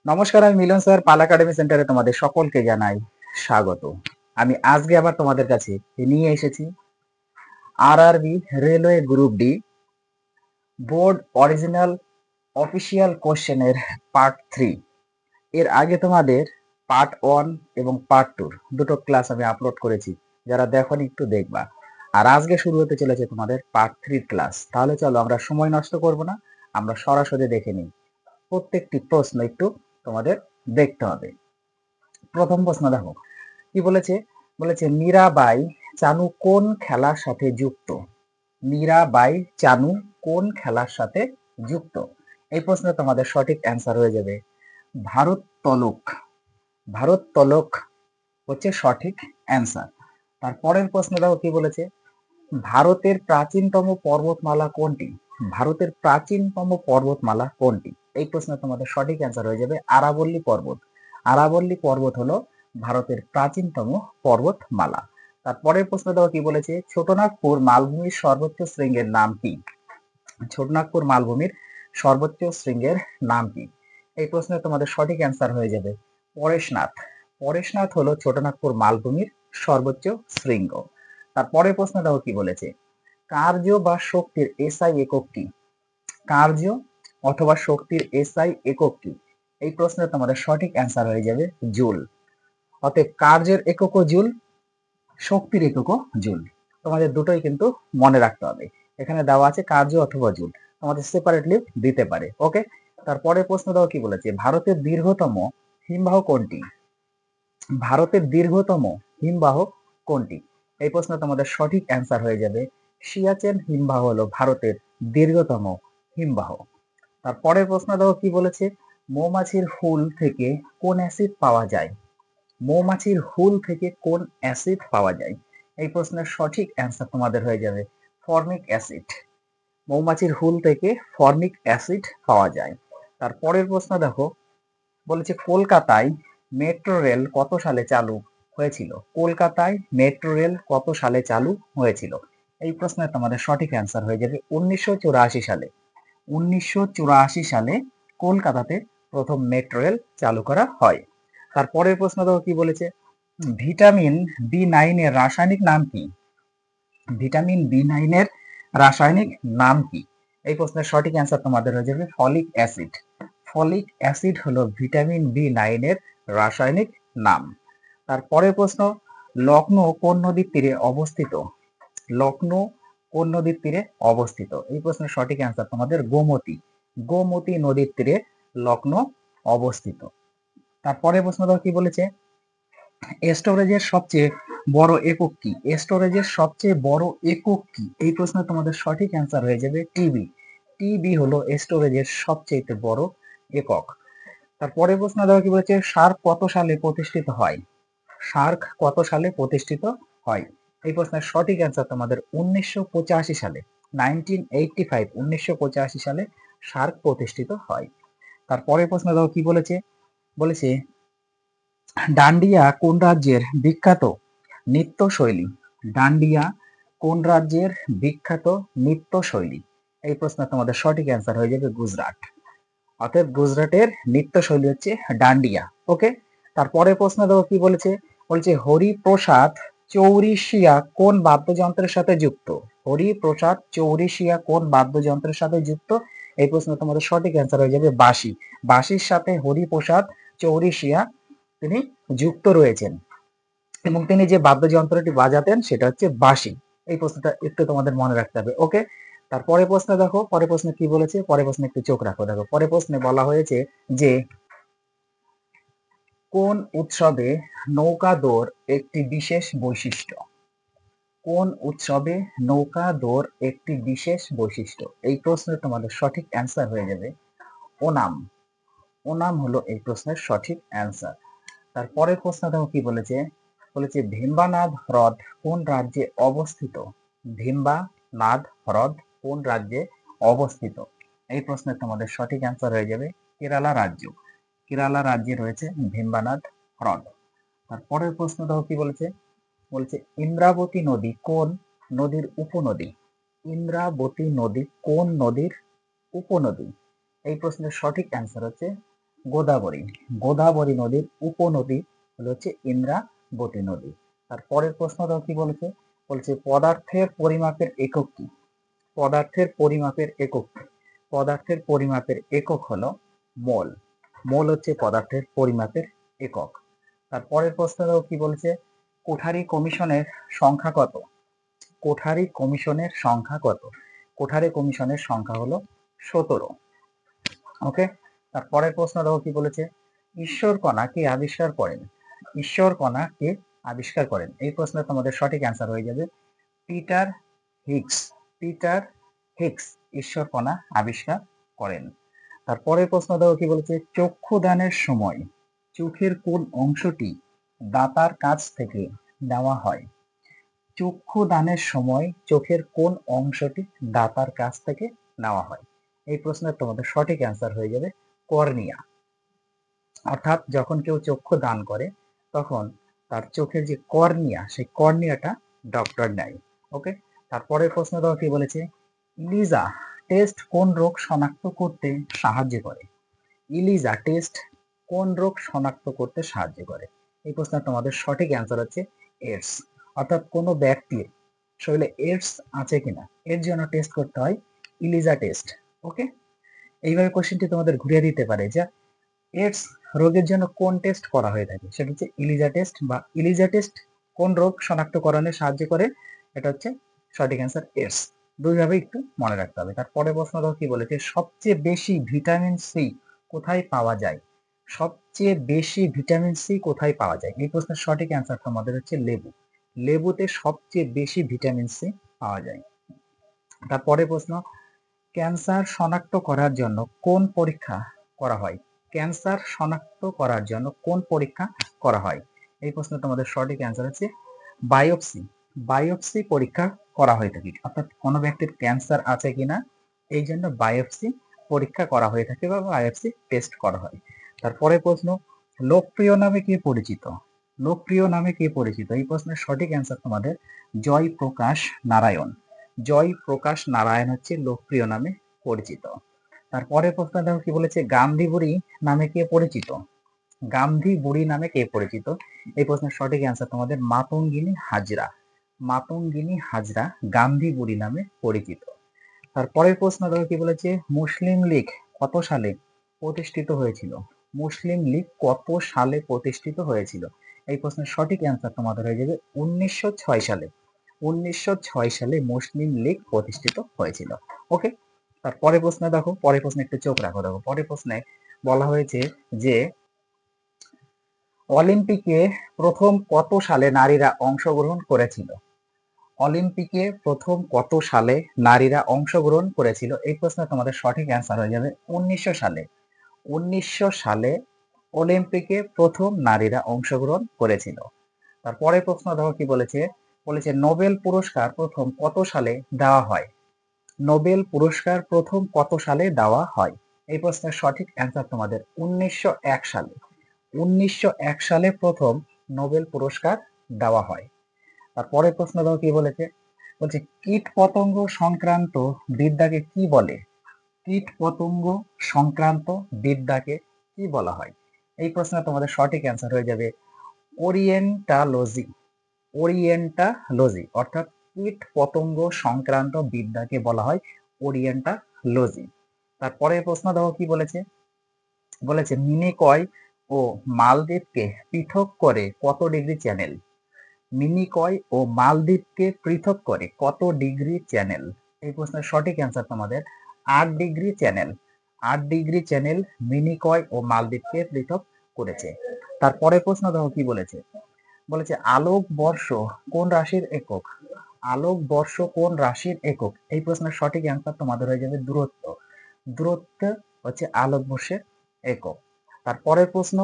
নমস্কার, আমি মিলন স্যার পাল একাডেমি সেন্টারে তোমাদের সকলকে জানাই স্বাগত। আমি আজকে আবার তোমাদের কাছে নিয়ে এসেছি RRB railway group D board original official কোশ্চেনের পার্ট 3। এর আগে তোমাদের পার্ট 1 এবং পার্ট 2 দুটো ক্লাস আমি আপলোড করেছি, যারা দেখোনি একটু দেখবা। আর আজকে শুরু হতে চলেছে তোমাদের পার্ট 3 ক্লাস। তাহলে চলো আমরা সময় নষ্ট করব না, আমরা সরাসরি দেখে নিই। প্রত্যেকটি প্রশ্ন একটু তোমাদের দেখতে হবে। প্রথম প্রশ্ন দেখো কি বলেছে। বলেছে মীরাবাই চানু কোন খেলার সাথে যুক্ত? মীরাবাই চানু কোন খেলার সাথে যুক্ত? এই প্রশ্নে তোমাদের সঠিক অ্যান্সার হয়ে যাবে ভারোত্তোলক। ভারোত্তোলক হচ্ছে সঠিক অ্যান্সার। তারপরের প্রশ্ন দেখো কি বলেছে। ভারতের প্রাচীনতম পর্বতমালা কোনটি? ভারতের প্রাচীনতম পর্বতমালা কোনটি? এই প্রশ্নে তোমাদের সঠিক অ্যান্সার হয়ে যাবে আরাবল্লী পর্বত। আরাবল্লী পর্বত হলো ভারতের প্রাচীনতম পর্বতমালা। তারপরের প্রশ্ন দেখো কি বলেছে। ছোটনাগপুর মালভূমির সর্বোচ্চ শৃঙ্গের নাম কি? ছোটনাগপুর মালভূমির সর্বোচ্চ শৃঙ্গের নাম কি? এই প্রশ্নে তোমাদের সঠিক অ্যান্সার হয়ে যাবে পরেশনাথ। পরেশনাথ হলো ছোটনাগপুর মালভূমির সর্বোচ্চ শৃঙ্গ। তারপরের প্রশ্ন দেখো কি বলেছে। কার্য বা শক্তির এসআই একক কি? কার্য অথবা শক্তির এসআই একক কি? এই প্রশ্নে তোমাদের সঠিক অ্যান্সার হয়ে যাবে জুল। অতএব কার্যের এককও জুল, শক্তির এককও জুল। তোমাদের দুটোই কিন্তু মনে রাখতে হবে। এখানে দেওয়া আছে কার্য অথবা জুল, তোমাদের সেপারেটলি দিতে পারে। ওকে, তারপরে প্রশ্ন দাও কি বলেছে। ভারতের দীর্ঘতম হিমবাহ কোনটি? ভারতের দীর্ঘতম হিমবাহ কোনটি? এই প্রশ্ন তোমাদের সঠিক অ্যান্সার হয়ে যাবে সিয়াচেন হিমবাহ হলো ভারতের দীর্ঘতম হিমবাহ। তারপরের প্রশ্ন দেখো কি বলেছে। মৌমাছির হুল থেকে কোন অ্যাসিড পাওয়া যায়? মৌমাছির হুল থেকে কোন অ্যাসিড পাওয়া যায়? এই প্রশ্নের সঠিক অ্যান্সার তোমাদের হয়ে যাবে ফর্মিক অ্যাসিড। মৌমাছির হুল থেকে ফর্মিক অ্যাসিড পাওয়া যায়। তারপরের প্রশ্ন দেখো বলেছে কলকাতায় মেট্রো রেল কত সালে চালু হয়েছিল? কলকাতায় মেট্রো রেল কত সালে চালু হয়েছিল? এই প্রশ্নের তোমাদের সঠিক অ্যান্সার হয়ে যাবে 1984 সালে। 1984 সালে কলকাতাতে প্রথম মেট্রো রেল চালু করা হয়। তারপরের প্রশ্ন দেখো কি বলেছে। ভিটামিন বি9 এর রাসায়নিক নাম কি? ভিটামিন বি9 এর রাসায়নিক নাম কি? এই প্রশ্নের সঠিক অ্যান্সার তোমাদের হয়ে যাবে ফলিক অ্যাসিড। ফলিক অ্যাসিড হলো ভিটামিন বি9 এর রাসায়নিক নাম। তারপরের প্রশ্ন, লখনৌ কোন নদীর তীরে অবস্থিত? লখনৌ কোন নদীর তীরে অবস্থিত? এই প্রশ্নের সঠিক অ্যান্সার তোমাদের গোমতী। গোমতী নদীর তীরে লখনৌ অবস্থিত। তারপরে প্রশ্ন দেখো কি বলেছে। স্টোরেজের সবচেয়ে বড় একক কি? স্টোরেজের সবচেয়ে বড় একক কি? এই প্রশ্নের তোমাদের সঠিক অ্যান্সার হয়ে যাবে টিবি। টিবি হলো স্টোরেজের সবচেয়ে বড় একক। তারপরে প্রশ্ন দেখো কি বলেছে। সার্ক কত সালে প্রতিষ্ঠিত হয়? সার্ক কত সালে প্রতিষ্ঠিত হয়? এই প্রশ্নের সঠিক অ্যান্সার তোমাদের 1985 সালে। 1985 সালে সার্ক প্রতিষ্ঠিত হয়। তারপরে প্রশ্ন দেখো কি বলেছে। বলেছে ডান্ডিয়া কোন রাজ্যের বিখ্যাত নৃত্যশৈলী? ডান্ডিয়া কোন রাজ্যের বিখ্যাত নৃত্যশৈলী? এই প্রশ্নের তোমাদের সঠিক অ্যান্সার হয়ে যাবে গুজরাট। অতএব গুজরাটের নৃত্যশৈলী হচ্ছে ডান্ডিয়া। ওকে, তারপরে প্রশ্ন দেখো কি বলেছে। বলছে হরিপ্রসাদ চৌরিশিয়া কোন বাদ্যযন্ত্রের সাথে যুক্ত? হরিপ্রসাদ চৌরিশিয়া কোন বাদ্যযন্ত্রের সাথে যুক্ত? এই প্রশ্ন তোমাদের সঠিক অ্যান্সার হয়ে যাবে বাঁশি। বাঁশির সাথে হরিপ্রসাদ চৌরিশিয়া তিনি যুক্ত রয়েছেন এবং তিনি যে বাদ্যযন্ত্রটি বাজাতেন সেটা হচ্ছে বাঁশি। এই প্রশ্নটা একটু তোমাদের মনে রাখতে হবে। ওকে, তারপরে প্রশ্ন দেখো। পরে প্রশ্নে কি বলেছে, পরে প্রশ্নে একটু চোখ রাখো। দেখো পরে প্রশ্নে বলা হয়েছে যে কোন উৎসবে নৌকা দৌড় একটি বিশেষ বৈশিষ্ট্য? কোন উৎসবে নৌকা দৌড় একটি বিশেষ বৈশিষ্ট্য? এই প্রশ্নের তোমাদের সঠিক অ্যান্সার হয়ে যাবে ওনাম। ওনাম হলো এই প্রশ্নের সঠিক অ্যান্সার। তারপরের প্রশ্ন দেখো কি বলেছে। বলেছে ভীম্বানাদ হ্রদ কোন রাজ্যে অবস্থিত? ভীম্বানাদ হ্রদ কোন রাজ্যে অবস্থিত? এই প্রশ্নের তোমাদের সঠিক অ্যান্সার হয়ে যাবে কেরালা রাজ্য। কেরালা রাজ্যে রয়েছে ভীম্বানাদ হ্রদ। তারপরের প্রশ্ন দেখো কি বলেছে। বলছে ইন্দ্রাবতী নদী কোন নদীর উপনদী? ইন্দ্রাবতী নদী কোন নদীর উপনদী? এই প্রশ্নের সঠিক অ্যান্সার হচ্ছে গোদাবরী। গোদাবরী নদীর উপনদী হলো হচ্ছে ইন্দ্রাবতী নদী। তার পরের প্রশ্নটা কি বলেছে? বলছে পদার্থের পরিমাপের একক কি? পদার্থের পরিমাপের একক কি? পদার্থের পরিমাপের একক হলো মোল। মোল হচ্ছে পদার্থের পরিমাপের একক। তার পরের প্রশ্নটাও কি বলছে? কোঠারি কমিশনের সংখ্যা কত? কোঠারি কমিশনের সংখ্যা কত? কোঠারি কমিশনের সংখ্যা হলো 17। ওকে। তার পরের প্রশ্নটাও কি বলেছে? ঈশ্বর কণা কে আবিষ্কার করেন? ঈশ্বর কণা কে আবিষ্কার করেন? এই প্রশ্নের তোমাদের সঠিক অ্যান্সার হয়ে যাবে পিটার হিগস। পিটার হিগস ঈশ্বর কণা আবিষ্কার করেন। তারপরের প্রশ্নটাও কি বলেছে? চক্ষুদানের সময় চোখের কোন অংশটি দাতার কাছ থেকে নেওয়া হয়? চক্ষুদানের সময় চোখের কোন অংশটি দাতার কাছ থেকে নেওয়া হয়? এই প্রশ্নের তোমাদের সঠিক অ্যান্সার হয়ে যাবে কর্নিয়া। অর্থাৎ যখন কেউ চক্ষু দান করে তখন তার চোখের যে কর্নিয়া, সেই কর্নিয়াটা ডক্টর নেয়। ওকে। তারপরের প্রশ্নটাও কি বলেছে? ইলিজা টেস্ট কোন রোগ শনাক্ত করতে সাহায্য করে? ইলিজা টেস্ট কোন রোগ শনাক্ত করতে সাহায্য করে? এই প্রশ্নের তোমাদের সঠিক অ্যান্সার হচ্ছে এইডস। অর্থাৎ কোনো ব্যক্তির শরীরে এইডস আছে কিনা এর জন্য টেস্ট করতে হয় ইলিজা টেস্ট। ওকে। এইভাবে কোশ্চেনটি তোমাদের ঘুরিয়ে দিতে পারে যে এইডস রোগের জন্য কোন টেস্ট করা হয়ে থাকে, সেটা হচ্ছে ইলিজা টেস্ট, বা ইলিজা টেস্ট কোন রোগ শনাক্তকরণে সাহায্য করে, এটা হচ্ছে সঠিক অ্যান্সার এইডস। দুইভাবে একটু মনে রাখতে হবে। তারপরে প্রশ্নটা কি বলেছে? সবচেয়ে বেশি ভিটামিন সি কোথায় পাওয়া যায়? সবচেয়ে বেশি ভিটামিন সি কোথায় পাওয়া যায়? এই প্রশ্নের সঠিক অ্যান্সার তোমাদের হচ্ছে লেবু। লেবুতে সবচেয়ে বেশি ভিটামিন সি পাওয়া যায়। তারপরে প্রশ্ন, ক্যান্সার শনাক্ত করার জন্য কোন পরীক্ষা করা হয়? ক্যান্সার শনাক্ত করার জন্য কোন পরীক্ষা করা হয়? এই প্রশ্ন তোমাদের সঠিক অ্যান্সার হচ্ছে বায়োপসি। বায়োপসি পরীক্ষা করা হয়ে থাকে। অর্থাৎ কোনো ব্যক্তির ক্যান্সার আছে কিনা এই জন্য বায়োপসি পরীক্ষা করা হয়ে থাকে বা বায়োপসি টেস্ট করা হয়। তারপরে প্রশ্ন, লোকপ্রিয় নামে কে পরিচিত? লোকপ্রিয় নামে কে পরিচিত? এই প্রশ্নের সঠিক অ্যান্সার তোমাদের জয়প্রকাশ নারায়ণ। জয়প্রকাশ নারায়ণ হচ্ছে লোকপ্রিয় নামে পরিচিত। তারপরের প্রশ্ন দেখো কি বলেছে? গান্ধী বুড়ি নামে কে পরিচিত? গান্ধী বুড়ি নামে কে পরিচিত? এই প্রশ্নের সঠিক অ্যান্সার তোমাদের মাতঙ্গিনী হাজরা। মাতঙ্গিনী হাজরা গান্ধী বুড়ি নামে পরিচিত। তারপরের প্রশ্ন দেখো কি বলেছে? মুসলিম লীগ কত সালে প্রতিষ্ঠিত হয়েছিল? মুসলিম লীগ কত সালে প্রতিষ্ঠিত হয়েছিল? এই প্রশ্নের সঠিক অ্যান্সার তোমাদের হয়ে যাবে 1906 সালে। 1906 সালে মুসলিম লীগ প্রতিষ্ঠিত হয়েছিল। ওকে। তারপরে প্রশ্ন দেখো, পরের প্রশ্নে একটু চোখ রাখো। দেখো পরের প্রশ্নে বলা হয়েছে যে অলিম্পিকে প্রথম কত সালে নারীরা অংশগ্রহণ করেছিল? অলিম্পিকে প্রথম কত সালে নারীরা অংশগ্রহণ করেছিল? এই প্রশ্নে তোমাদের সঠিক অ্যান্সার হয়ে যাবে 1900 সালে। 1900 সালে অলিম্পিকে প্রথম নারীরা অংশগ্রহণ করেছিল। তারপরে প্রশ্ন দেখো কি বলেছে? বলেছে নোবেল পুরস্কার প্রথম কত সালে দেওয়া হয়? নোবেল পুরস্কার প্রথম কত সালে দেওয়া হয়? এই প্রশ্নের সঠিক অ্যান্সার তোমাদের 1901 সালে। 1901 সালে প্রথম নোবেল পুরস্কার দেওয়া হয়। তারপরে প্রশ্ন দেখো কি বলেছে? বলছে কীট পতঙ্গ সংক্রান্ত বিদ্যাকে কি বলে? কীট পতঙ্গ সংক্রান্ত বিদ্যাকে কি বলা হয়? এই প্রশ্নে তোমাদের সঠিক অ্যান্সার হয়ে যাবে ওরিয়েন্টালজি। ওরিয়েন্টালজি অর্থাৎ কীট পতঙ্গ সংক্রান্ত বিদ্যাকে বলা হয় ওরিয়েন্টালজি। তারপরে প্রশ্ন দেখো কি বলেছে? বলেছে মিনিকয় ও মালদ্বীপকে পৃথক করে কত ডিগ্রি চ্যানেল? মিনিকয় ও মালদ্বীপকে পৃথক করে কত ডিগ্রি চ্যানেল? এই প্রশ্নের সঠিক অ্যান্সার তোমাদের 8 degree channel. 8 degree channel Minicoy ও মালদ্বীপকে পৃথক করেছে। তারপরে প্রশ্ন দেখো কি বলেছে? বলেছে আলোক বর্ষ কোন রাশির একক? আলোক বর্ষ কোন রাশির একক? এই প্রশ্নের সঠিক অ্যান্সার তোমাদের হয়ে যাবে দূরত্ব। দূরত্ব হচ্ছে আলোক বর্ষের একক। তারপরের প্রশ্ন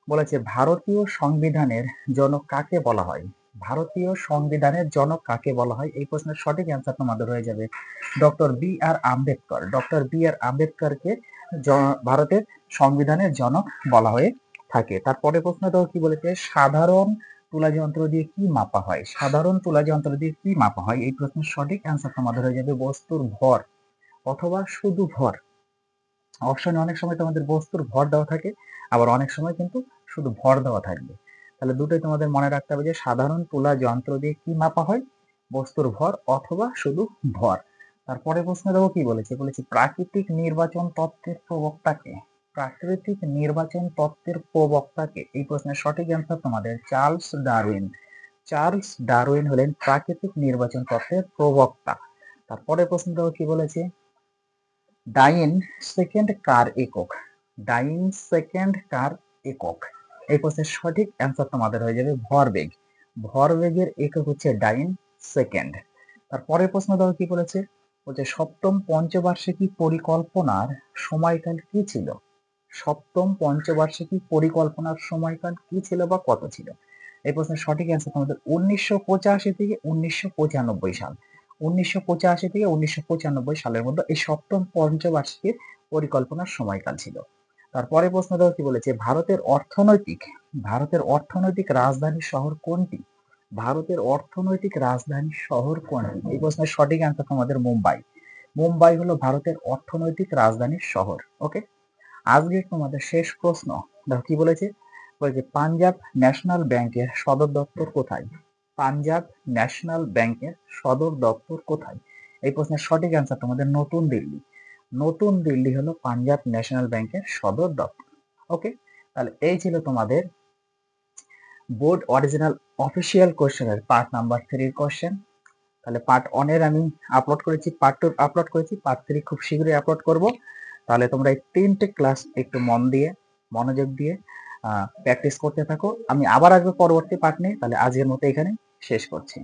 বলেছে ভারতীয় সংবিধানের জনক কাকে বলা হয়? ভারতীয় সংবিধানের জনক কাকে বলা হয়? এই প্রশ্নের সঠিক অ্যান্সার তোমাদের হয়ে যাবে ডক্টর বি আর আম্বেদকর। ডক্টর বি আর আম্বেদকরকে ভারতের সংবিধানের জনক বলা হয়ে থাকে। তারপরে প্রশ্ন তো কি বলেছে? সাধারণ তুলা যন্ত্র দিয়ে কি মাপা হয়? সাধারণ তুলা যন্ত্র দিয়ে কি মাপা হয়? এই প্রশ্নের সঠিক অ্যান্সার তোমাদের হয়ে যাবে বস্তুর ভর অথবা শুধু ভর। অপশনে অনেক সময় তোমাদের বস্তুর ভর দেওয়া থাকে, আবার অনেক সময় কিন্তু শুধু ভর দেওয়া থাকবে। তাহলে দুটোই তোমাদের মনে রাখতে হবে যে সাধারণ তুলা যন্ত্র দিয়ে কি মাপা হয়, বস্তুর ভর অথবা শুধু ভর। তারপরে প্রশ্ন দেবো কি বলেছে, বলেছে প্রাকৃতিক নির্বাচন তত্ত্বের প্রবক্তাকে। প্রাকৃতিক নির্বাচন তত্ত্বের প্রবক্তাকে, এই প্রশ্নের সঠিক অ্যান্সার তোমাদের চার্লস ডারউইন। চার্লস ডারউইন হলেন প্রাকৃতিক নির্বাচন তত্ত্বের প্রবক্তা। তারপরে প্রশ্ন দেবো কি বলেছে, ডাইন সেকেন্ড কার একক। ডাইন সেকেন্ড কার একক, এই প্রশ্নের সঠিক অ্যান্সার তোমাদের হয়ে যাবে ভরবেগ। ভরবেগের একক হচ্ছে ডাইন সেকেন্ড। তারপরের প্রশ্ন দেখো কি বলেছে, বলছে সপ্তম পঞ্চবার্ষিকী পরিকল্পনার সময়কাল কি ছিল। সপ্তম পঞ্চবার্ষিকী পরিকল্পনার সময়কাল কি ছিল বা কত ছিল। এই প্রশ্নের সঠিক অ্যান্সার তোমাদের 1985 থেকে 1995 সাল। 1985 থেকে 1995 সালের মধ্যে এই সপ্তম পঞ্চবার্ষিকীর পরিকল্পনার সময়কাল ছিল। তারপরে প্রশ্ন দেখো কি বলেছে, ভারতের অর্থনৈতিক রাজধানী শহর কোনটি। ভারতের অর্থনৈতিক রাজধানী শহর কোনটি, এই প্রশ্নের সঠিক অ্যান্সার তোমাদের মুম্বাই। মুম্বাই হলো ভারতের অর্থনৈতিক রাজধানীর শহর। ওকে, আজকে তোমাদের শেষ প্রশ্ন দেখো কি বলেছে, বলেছে পাঞ্জাব ন্যাশনাল ব্যাংকের সদর দপ্তর কোথায়। পাঞ্জাব ন্যাশনাল ব্যাংকের সদর দপ্তর কোথায়, এই প্রশ্নের সঠিক অ্যান্সার তোমাদের নতুন দিল্লি। নতুন দিল্লি হলো পাঞ্জাব ন্যাশনাল ব্যাংকের সদর দপ্তর। ওকে, তাহলে এই ছিল তোমাদের বোর্ড অরিজিনাল অফিসিয়াল কোশ্চেনের পার্ট নাম্বার 3 কোশ্চেন। তাহলে পার্ট 1 এর আমি আপলোড করেছি, পার্ট 2 আপলোড করেছি, পার্ট 3 খুব শীঘ্রই আপলোড করব। তাহলে তোমরা এই 3টে ক্লাস একটু মনোযোগ দিয়ে প্র্যাকটিস করতে থাকো। আমি আবার আসবো পরবর্তী পার্ট নিয়ে। তাহলে আজকের মতো এখানে শেষ করছি।